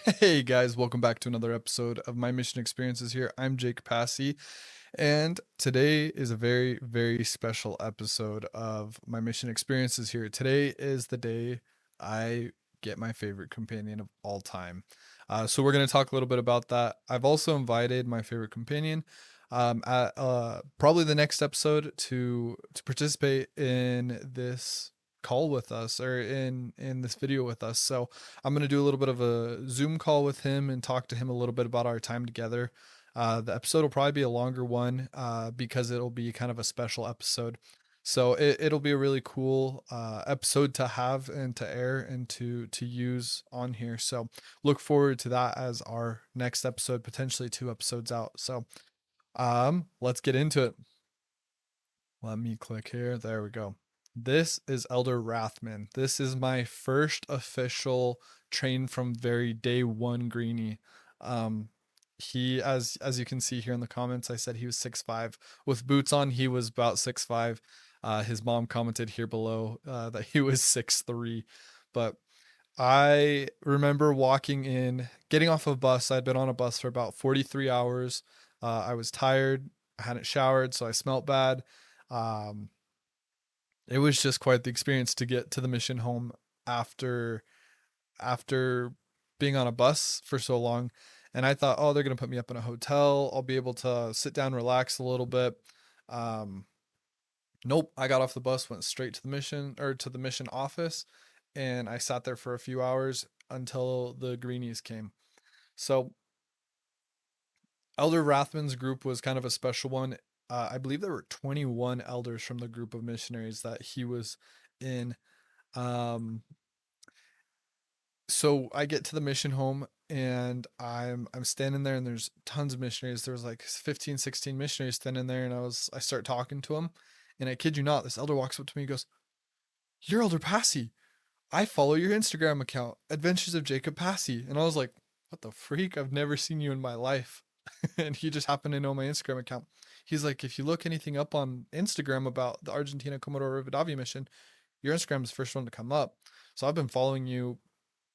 Hey guys, welcome back to another episode of My Mission Experiences here. I'm Jake Passy, and today is a very, very special episode of My Mission Experiences here. Today is the day I get my favorite companion of all time. So we're going to talk a little bit about that. I've also invited my favorite companion at probably the next episode to participate in this call with us or in this video with us. So I'm going to do a little bit of a Zoom call with him and talk to him a little bit about our time together. The episode will probably be a longer one because it'll be kind of a special episode. So it'll be a really cool episode to have and to air and to use on here. So look forward to that as our next episode, potentially 2 episodes out. So let's get into it. Let me click here. There we go. This is Elder Rathmann. This is my first official train from very day one greenie. Um, he as you can see here in the comments, I said he was 6'5". With boots on, he was about 6'5". His mom commented here below that he was 6'3". But I remember walking in, getting off of a bus. I'd been on a bus for about 43 hours. I was tired. I hadn't showered, so I smelt bad. Um, it was just quite the experience to get to the mission home after after being on a bus for so long. And I thought, oh, they're gonna put me up in a hotel. I'll be able to sit down, relax a little bit. Um, nope. I got off the bus, went straight to the mission or to the mission office, and I sat there for a few hours until the greenies came. So Elder Rathmann's group was kind of a special one. I believe there were 21 elders from the group of missionaries that he was in. Um, so I get to the mission home and I'm standing there and there's tons of missionaries. There was like 15, 16 missionaries standing there, and I start talking to them, and I kid you not, this elder walks up to me and goes, "You're Elder Passy. I follow your Instagram account, Adventures of Jacob Passy." And I was like, "What the freak? I've never seen you in my life." And he just happened to know my Instagram account. He's like, "If you look anything up on Instagram about the Argentina Comodoro Rivadavia mission, your Instagram is the first one to come up. So I've been following you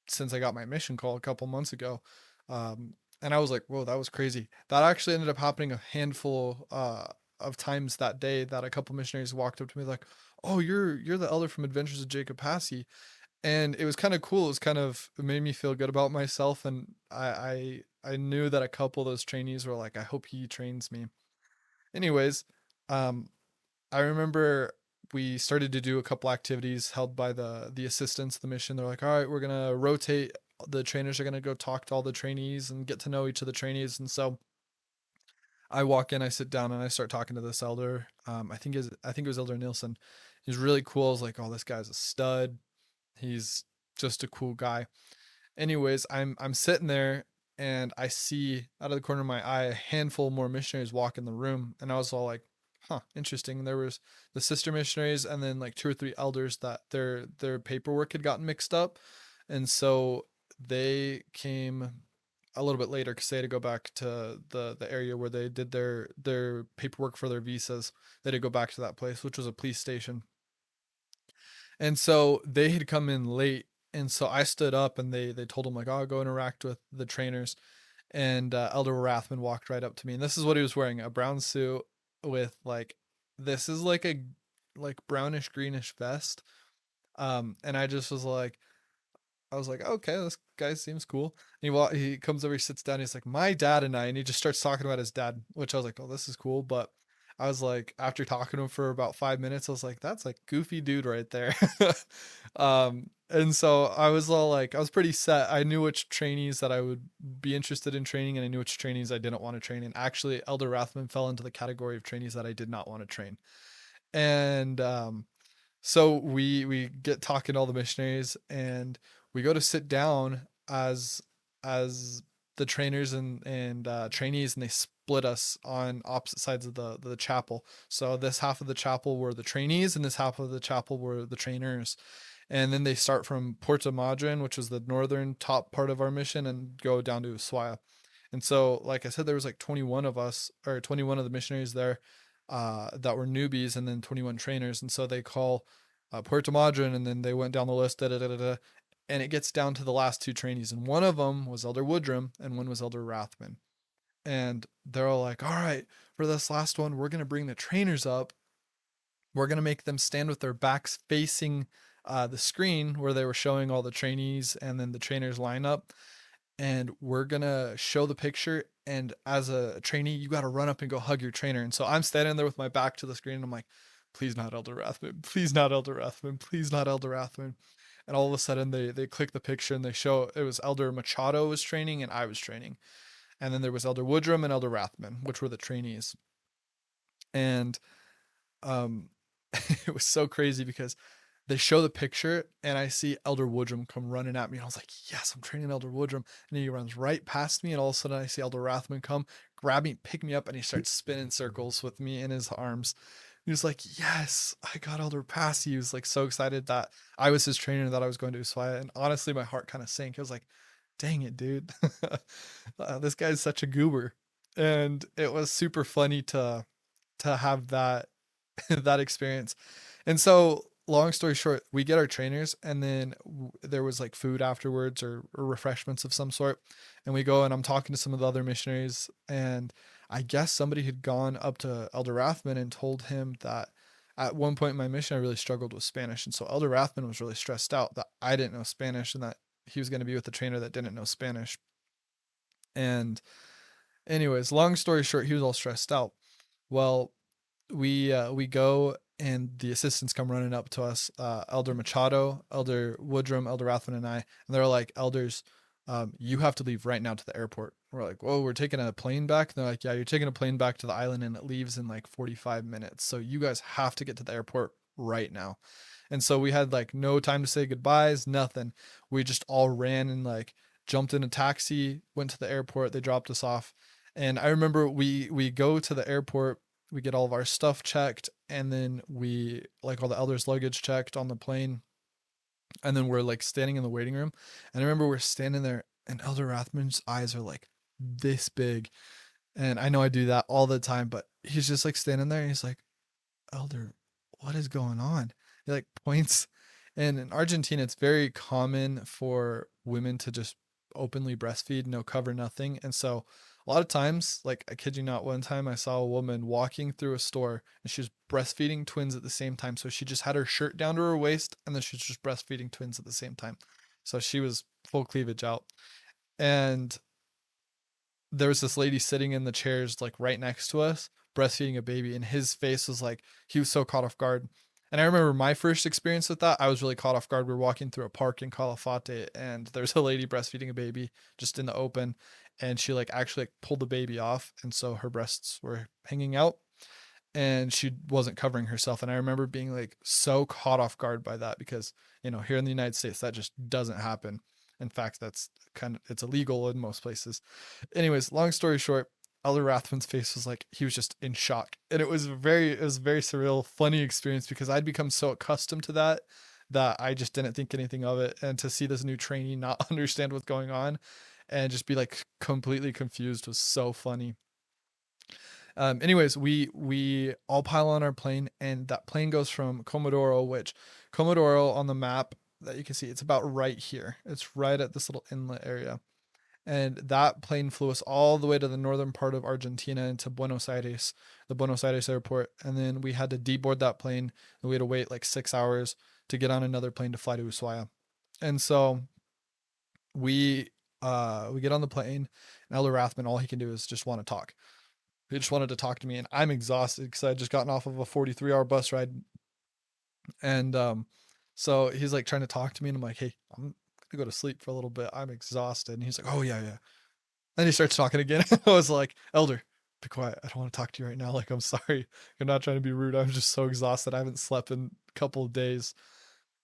since I got my mission call a couple months ago." And I was like, "Whoa, that was crazy." That actually ended up happening a handful of times that day, that a couple missionaries walked up to me like, "Oh, you're the elder from Adventures of Jacob Passy." And it was kind of cool. It made me feel good about myself, and I knew that a couple of those trainees were like, "I hope he trains me." Anyways, um, I remember we started to do a couple activities held by the assistants of the mission. They're like, "All right, we're gonna rotate. The trainers are gonna go talk to all the trainees and get to know each of the trainees." And so I walk in, I sit down, and I start talking to this elder. I think it was Elder Nielsen. He's really cool. I was like, "Oh, this guy's a stud. He's just a cool guy." Anyways, I'm sitting there and I see out of the corner of my eye a handful more missionaries walk in the room, and I was all like, "Huh, interesting." There was the sister missionaries and then like two or three elders that their paperwork had gotten mixed up, and so they came a little bit later because they had to go back to the area where they did their paperwork for their visas. They had to go back to that place, which was a police station, and so they had come in late. And so I stood up and they told him like, "Oh, go interact with the trainers." And Elder Rathmann walked right up to me, and this is what he was wearing: a brown suit with like, this is like a like brownish greenish vest. And I just was like, I was like, "Okay, this guy seems cool." And he comes over, he sits down, he's like, "My dad and I," and he just starts talking about his dad, which I was like, "Oh, this is cool." But I was like, after talking to him for about 5 minutes, I was like, "That's like goofy dude right there." And so I was all like, I was pretty set. I knew which trainees that I would be interested in training, and I knew which trainees I didn't want to train. And actually, Elder Rathmann fell into the category of trainees that I did not want to train. And so we get talking to all the missionaries, and we go to sit down as the trainers and trainees, and they split us on opposite sides of the chapel. So this half of the chapel were the trainees, and this half of the chapel were the trainers. And then they start from Puerto Madryn, which was the northern top part of our mission, and go down to Ushuaia. And so, like I said, there was like 21 of us, or 21 of the missionaries there, that were newbies, and then 21 trainers. And so they call Puerto Madryn, and then they went down the list. Da, da, da, da, da. and it gets down to the last two trainees, and one of them was Elder Woodrum and one was Elder Rathmann. And they're all like, all right, for this last one, we're going to bring the trainers up. We're going to make them stand with their backs facing the screen where they were showing all the trainees and then the trainers line up. And we're going to show the picture. And as a trainee, you got to run up and go hug your trainer. And so I'm standing there with my back to the screen. And I'm like, please not Elder Rathmann. Please not Elder Rathmann. Please not Elder Rathmann. And all of a sudden they click the picture and they show it was Elder Machado was training and I was training. And then there was Elder Woodrum and Elder Rathmann, which were the trainees. And um, it was so crazy because they show the picture and I see Elder Woodrum come running at me. And I was like, yes, I'm training Elder Woodrum. And he runs right past me. And all of a sudden I see Elder Rathmann come, grab me, pick me up, and he starts spinning circles with me in his arms. He was like, yes, I got Elder past. He was like so excited that I was his trainer and that I was going to Ushuaia. And honestly, my heart kind of sank. I was like, dang it, dude. This guy's such a goober. And it was super funny to have that that experience. And so, long story short, we get our trainers, and then there was like food afterwards or refreshments of some sort. And we go, and I'm talking to some of the other missionaries, and I guess somebody had gone up to Elder Rathmann and told him that at one point in my mission, I really struggled with Spanish. And so Elder Rathmann was really stressed out that I didn't know Spanish and that he was going to be with the trainer that didn't know Spanish. And anyways, long story short, he was all stressed out. Well, we go and the assistants come running up to us, Elder Machado, Elder Woodrum, Elder Rathmann, and I, and they're like, elders, you have to leave right now to the airport. We're like, whoa, we're taking a plane back. And they're like, yeah, you're taking a plane back to the island and it leaves in like 45 minutes. So you guys have to get to the airport right now. And so we had like no time to say goodbyes, nothing. We just all ran and like jumped in a taxi, went to the airport. They dropped us off. And I remember we go to the airport, we get all of our stuff checked, and then we like all the elders' luggage checked on the plane. And then we're like standing in the waiting room. And I remember we're standing there and Elder Rathmann's eyes are like this big. And I know I do that all the time, but he's just like standing there and he's like, Elder, what is going on? He like points. And in Argentina, it's very common for women to just openly breastfeed, no cover, nothing. And so a lot of times, like I kid you not, one time I saw a woman walking through a store and she was breastfeeding twins at the same time. So she just had her shirt down to her waist and then she was just breastfeeding twins at the same time. So she was full cleavage out. And there was this lady sitting in the chairs like right next to us breastfeeding a baby, and his face was like he was so caught off guard. And I remember my first experience with that, I was really caught off guard. We were walking through a park in Calafate and there's a lady breastfeeding a baby just in the open, and she like actually like pulled the baby off, and so her breasts were hanging out and she wasn't covering herself. And I remember being like so caught off guard by that because, you know, here in the United States that just doesn't happen. In fact, that's kind of, it's illegal in most places. Anyways, long story short, Elder Rathmann's face was like he was just in shock, and it was very surreal, funny experience because I'd become so accustomed to that I just didn't think anything of it, and to see this new trainee not understand what's going on and just be like completely confused was so funny. Anyways, we all pile on our plane, and that plane goes from Comodoro, which Comodoro on the map that you can see, it's about right here. It's right at this little inlet area. And that plane flew us all the way to the northern part of Argentina into Buenos Aires, the Buenos Aires airport. And then we had to deboard that plane, and we had to wait like 6 hours to get on another plane to fly to Ushuaia. And so we get on the plane, and Elder Rathmann, all he can do is just want to talk. He just wanted to talk to me, and I'm exhausted because I had just gotten off of a 43-hour bus ride. And so he's like trying to talk to me, and I'm like, hey, I'm gonna go to sleep for a little bit. I'm exhausted. And he's like, oh yeah, yeah. Then he starts talking again. I was like, Elder, be quiet. I don't want to talk to you right now. Like, I'm sorry. I'm not trying to be rude. I'm just so exhausted. I haven't slept in a couple of days.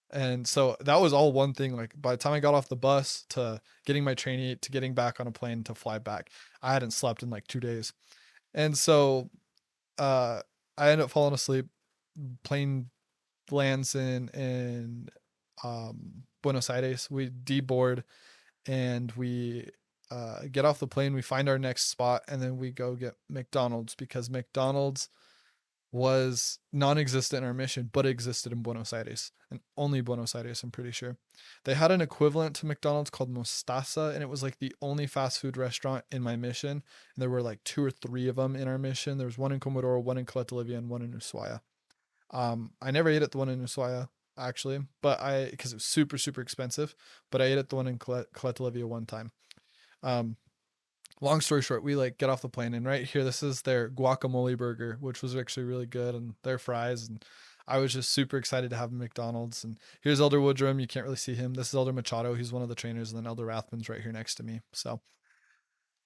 And so that was all one thing. Like by the time I got off the bus to getting my trainee to getting back on a plane to fly back, I hadn't slept in like 2 days. And so I ended up falling asleep. Plane lands in Buenos Aires. We deboard and we get off the plane. We find our next spot, and then we go get McDonald's because McDonald's was non-existent in our mission, but existed in Buenos Aires, and only Buenos Aires, I'm pretty sure. They had an equivalent to McDonald's called Mostaza, and it was like the only fast food restaurant in my mission. And there were like two or three of them in our mission. There was one in Comodoro, one in Caleta Olivia, and one in Ushuaia. I never ate at the one in Ushuaia actually, but because it was super super expensive. But I ate at the one in Caleta Olivia one time. Um, Long story short, we like get off the plane, and right here, this is their guacamole burger, which was actually really good, and their fries. And I was just super excited to have McDonald's. And here's Elder Woodrum. You can't really see him. This is Elder Machado. He's one of the trainers, and then Elder Rathmann's right here next to me. So,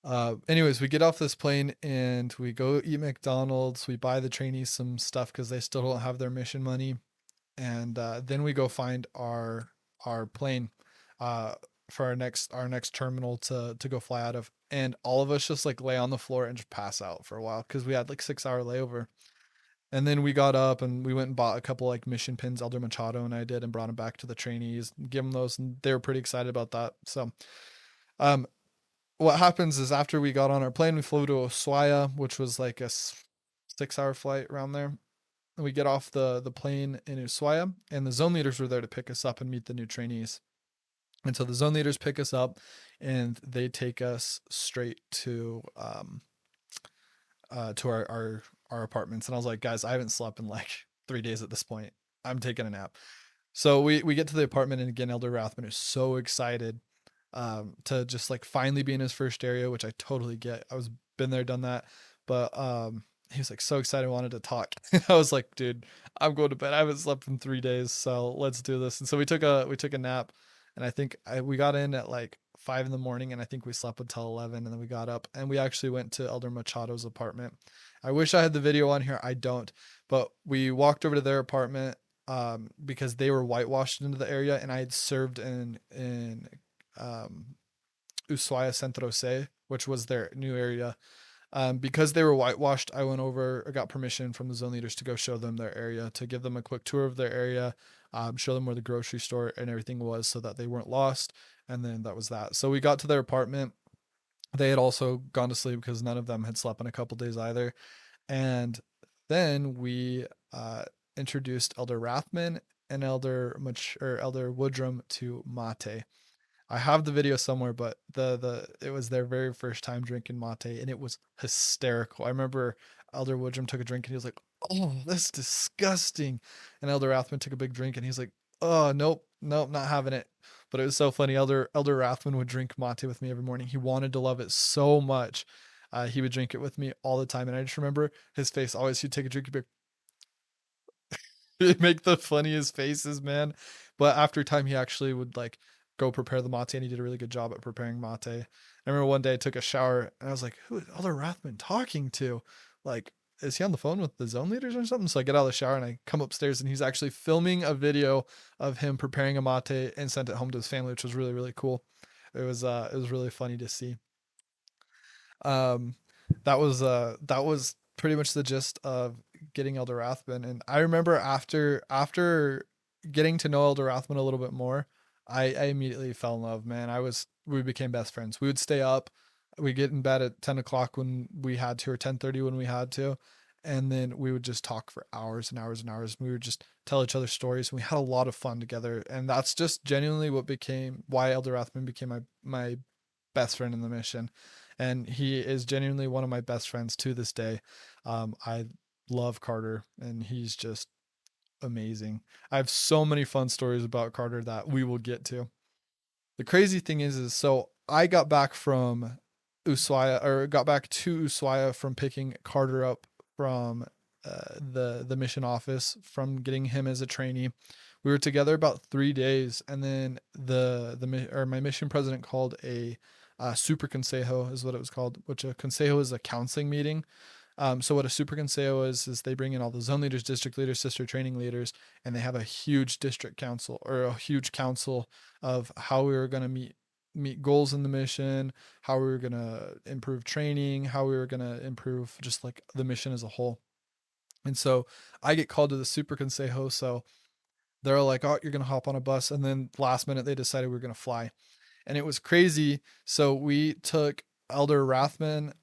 anyways, we get off this plane and we go eat McDonald's. We buy the trainees some stuff because they still don't have their mission money, and then we go find our plane. Uh, for our next terminal to go fly out of, and all of us just like lay on the floor and just pass out for a while because we had like 6 hour layover. And then we got up and we went and bought a couple like mission pins, Elder Machado and I did, and brought them back to the trainees, give them those, and they were pretty excited about that. So um what happens is after we got on our plane, we flew to Ushuaia, which was like a 6 hour flight around there. And we get off the plane in Ushuaia, and the zone leaders were there to pick us up and meet the new trainees. And so the zone leaders pick us up and they take us straight to our apartments. And I was like, guys, I haven't slept in like 3 days at this point. I'm taking a nap. So we get to the apartment, and again, Elder Rathmann is so excited to just like finally be in his first area, which I totally get. I was been there, done that. But he was like so excited, wanted to talk. I was like, dude, I'm going to bed. I haven't slept in 3 days, so let's do this. And so we took a nap, and I think we got in at like 5 in the morning, and I think we slept until 11, and then we got up and we actually went to Elder Machado's apartment. I wish I had the video on here. I don't, but we walked over to their apartment because they were whitewashed into the area, and I had served in um, Ushuaia Centro C, which was their new area. Because they were whitewashed, I went over, I got permission from the zone leaders to go show them their area, to give them a quick tour of their area, show them where the grocery store and everything was so that they weren't lost. And then that was that. So we got to their apartment. They had also gone to sleep because none of them had slept in a couple days either. And then we introduced Elder Rathmann and Elder Woodrum to mate. I have the video somewhere, but the it was their very first time drinking mate, and it was hysterical. I remember Elder Woodrum took a drink and he was like, "Oh, that's disgusting," and Elder Rathmann took a big drink and he's like, "Oh, nope, nope, not having it." But it was so funny. Elder Rathmann would drink mate with me every morning. He wanted to love it so much. He would drink it with me all the time, and I just remember his face always. He'd take a drink, he'd be he'd make the funniest faces, man. But after time, he actually would like go prepare the mate, and he did a really good job at preparing mate. I remember one day I took a shower, and I was like, "Who is Elder Rathmann talking to? Like, is he on the phone with the zone leaders or something?" So I get out of the shower and I come upstairs, and he's actually filming a video of him preparing a mate and sent it home to his family, which was really really cool. It was really funny to see. Um, that was pretty much the gist of getting Elder Rathman. And I remember after getting to know Elder Rathman a little bit more, I immediately fell in love. Man, we became best friends. We would stay up. We get in bed at 10 o'clock when we had to, or 10:30 when we had to, and then we would just talk for hours and hours and hours. We would just tell each other stories, and we had a lot of fun together. And that's just genuinely why Elder Rathman became my best friend in the mission. And he is genuinely one of my best friends to this day. I love Carter, and he's just amazing. I have so many fun stories about Carter that we will get to. The crazy thing is so I got back from Ushuaia, or got back to Ushuaia from picking Carter up from the mission office, from getting him as a trainee. We were together about 3 days, and then my mission president called a super consejo is what it was called, which a consejo is a counseling meeting. So what a super consejo is they bring in all the zone leaders, district leaders, sister training leaders, and they have a huge district council, or a huge council of how we were going to meet goals in the mission, how we were going to improve training, how we were going to improve just like the mission as a whole. And so I get called to the super consejo. So they're like, "Oh, you're going to hop on a bus." And then last minute they decided we were going to fly. And it was crazy. So we took Elder Rathmann,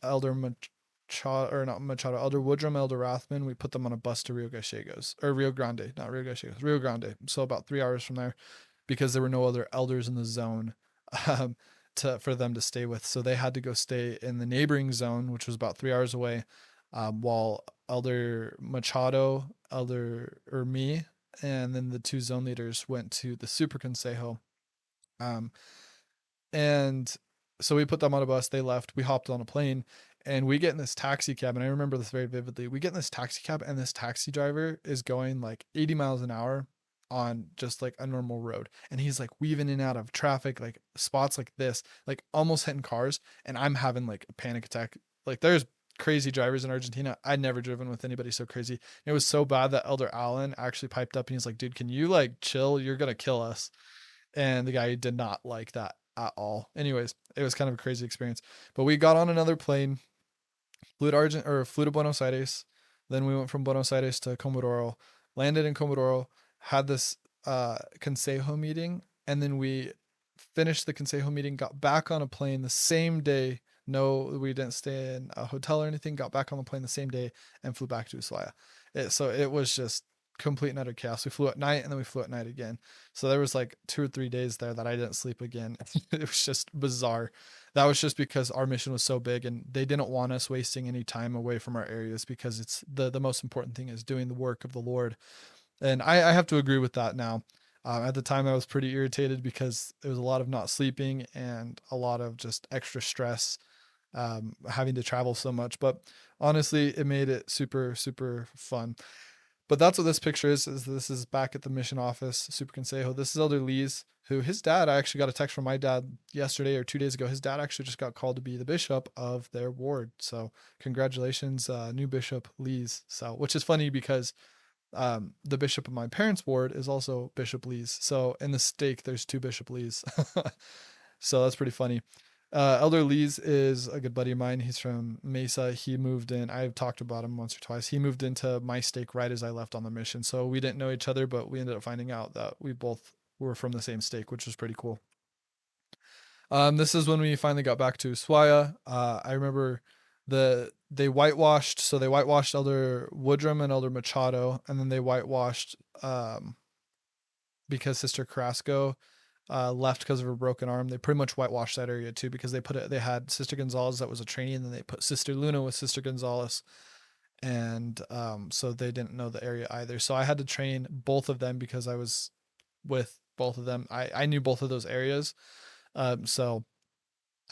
or not Machado, Elder Woodrum, Elder Rathmann, we put them on a bus to Rio Gallegos, or Rio Grande, not Rio Gallegos, Rio Grande. So about 3 hours from there, because there were no other elders in the zone um, for them to stay with. So they had to go stay in the neighboring zone, which was about 3 hours away, while Elder Machado, or me, and then the two zone leaders went to the Super Consejo. Um, and so we put them on a bus. They left. We hopped on a plane, and we get in this taxi cab. And I remember this very vividly. We get in this taxi cab, and this taxi driver is going like 80 miles an hour on just like a normal road. And he's like weaving in and out of traffic, like spots like this, like almost hitting cars. And I'm having like a panic attack. Like there's crazy drivers in Argentina. I'd never driven with anybody so crazy. It was so bad that Elder Allen actually piped up and he's like, dude, can you like chill? You're going to kill us. And the guy did not like that at all. Anyways, it was kind of a crazy experience. But we got on another plane, flew to Buenos Aires. Then we went from Buenos Aires to Comodoro, landed in Comodoro, had this Consejo meeting, and then we finished the Consejo meeting, got back on a plane the same day. No, we didn't stay in a hotel or anything. Got back on the plane the same day and flew back to Ushuaia. So it was just complete and utter chaos. We flew at night and then we flew at night again. So there was like 2 or 3 days there that I didn't sleep again. It was just bizarre. That was just because our mission was so big and they didn't want us wasting any time away from our areas, because it's the most important thing is doing the work of the Lord. And I have to agree with that now. At the time, I was pretty irritated because it was a lot of not sleeping and a lot of just extra stress, having to travel so much. But honestly, it made it super, super fun. But that's what this picture is this is back at the mission office, Super Consejo. This is Elder Lee's, who his dad, I actually got a text from my dad yesterday or 2 days ago. His dad actually just got called to be the bishop of their ward. So congratulations, new Bishop Lee's. So, which is funny because the bishop of my parents' ward is also Bishop Lee's. So in the stake, there's 2 Bishop Lee's. So that's pretty funny. Elder Lee's is a good buddy of mine. He's from Mesa. He moved in. I've talked about him once or twice. He moved into my stake right as I left on the mission. So we didn't know each other, but we ended up finding out that we both were from the same stake, which was pretty cool. This is when we finally got back to Ushuaia. I remember they whitewashed. So they whitewashed Elder Woodrum and Elder Machado, and then they whitewashed because Sister Carrasco left because of her broken arm. They pretty much whitewashed that area too, because they had Sister Gonzalez that was a trainee, and then they put Sister Luna with Sister Gonzalez, and so they didn't know the area either. So I had to train both of them because I was with both of them. I knew both of those areas, so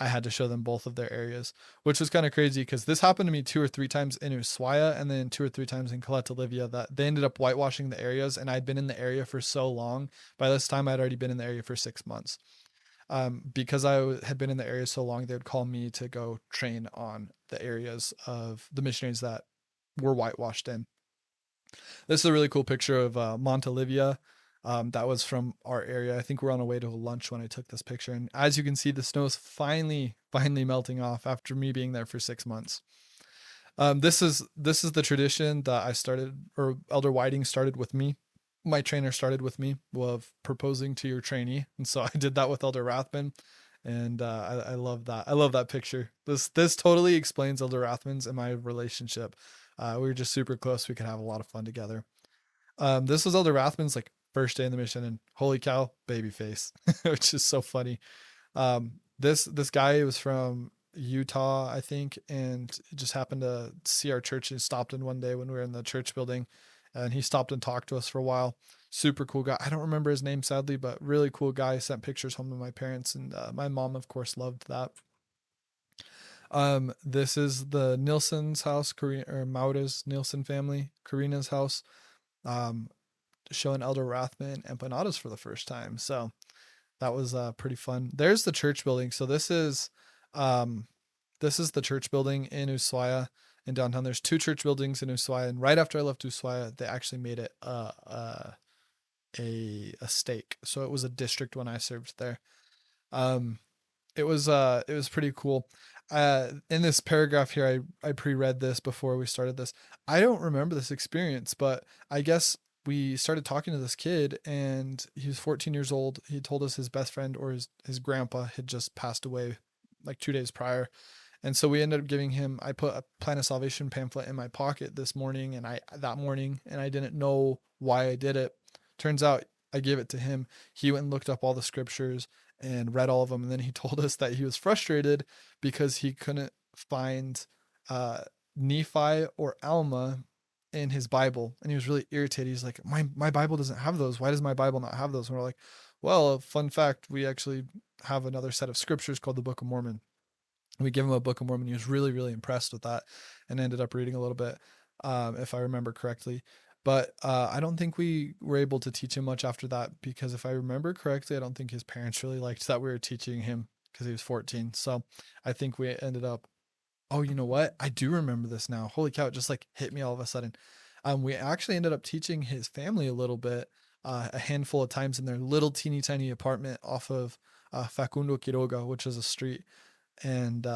I had to show them both of their areas, which was kind of crazy because this happened to me 2 or 3 times in Ushuaia and then 2 or 3 times in Caleta Livia, that they ended up whitewashing the areas, and I'd been in the area for so long. By this time, I'd already been in the area for 6 months. Because I had been in the area so long, they would call me to go train on the areas of the missionaries that were whitewashed in. This is a really cool picture of Montelivia. That was from our area. I think we're on our way to a lunch when I took this picture. And as you can see, the snow is finally melting off after me being there for 6 months. This is the tradition that I started, or Elder Whiting started with me. My trainer started with me of proposing to your trainee. And so I did that with Elder Rathmann. And I love that. I love that picture. This totally explains Elder Rathmann's and my relationship. We were just super close. We could have a lot of fun together. This was Elder Rathmann's like first day in the mission, and holy cow, baby face, which is so funny. This guy was from Utah, I think, and just happened to see our church and stopped in one day when we were in the church building, and he stopped and talked to us for a while. Super cool guy. I don't remember his name, sadly, but really cool guy. Sent pictures home to my parents, and my mom, of course, loved that. This is the Nilsson's house, or Maura's Nilsson family, Karina's house, showing Elder Rathmann empanadas for the first time. So that was pretty fun. There's the church building. So this is the church building in Ushuaia in downtown. There's 2 church buildings in Ushuaia, and right after I left Ushuaia, they actually made it a stake. So it was a district when I served there. It was pretty cool. In this paragraph here, I pre-read this before we started this. I don't remember this experience, but I guess we started talking to this kid, and he was 14 years old. He told us his best friend, or his grandpa, had just passed away like 2 days prior. And so we ended up giving him, I put a Plan of Salvation pamphlet in my pocket this morning, and I didn't know why I did it. Turns out I gave it to him. He went and looked up all the scriptures and read all of them. And then he told us that he was frustrated because he couldn't find uh, Nephi or Alma in his Bible. And he was really irritated. He's like, my Bible doesn't have those. Why does my Bible not have those? And we're like, well, fun fact, we actually have another set of scriptures called the Book of Mormon. We gave him a Book of Mormon. He was really, really impressed with that and ended up reading a little bit, if I remember correctly. But I don't think we were able to teach him much after that because if I remember correctly, I don't think his parents really liked that we were teaching him because he was 14. So I think we ended up, oh, you know what? I do remember this now. Holy cow, it just like hit me all of a sudden. We actually ended up teaching his family a little bit, a handful of times in their little teeny tiny apartment off of Facundo Quiroga, which is a street. And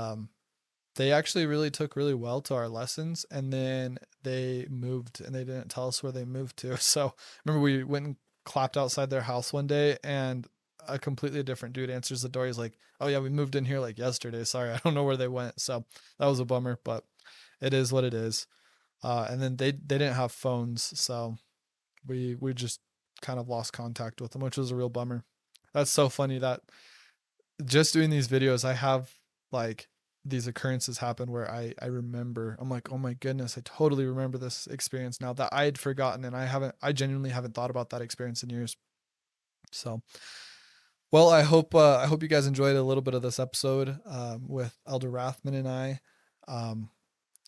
they actually really took really well to our lessons. And then they moved and they didn't tell us where they moved to. So remember we went and clapped outside their house one day and a completely different dude answers the door. He's like, oh yeah, we moved in here like yesterday. Sorry, I don't know where they went. So that was a bummer, but it is what it is. And then they didn't have phones. So we just kind of lost contact with them, which was a real bummer. That's so funny that just doing these videos, I have like these occurrences happen where I remember, I'm like, oh my goodness, I totally remember this experience now that I had forgotten. And I genuinely haven't thought about that experience in years. So, well, I hope you guys enjoyed a little bit of this episode, with Elder Rathmann and I. Um,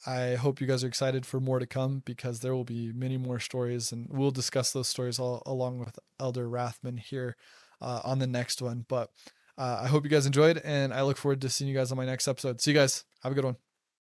I hope you guys are excited for more to come because there will be many more stories and we'll discuss those stories all along with Elder Rathmann here, on the next one. But I hope you guys enjoyed and I look forward to seeing you guys on my next episode. See you guys. Have a good one.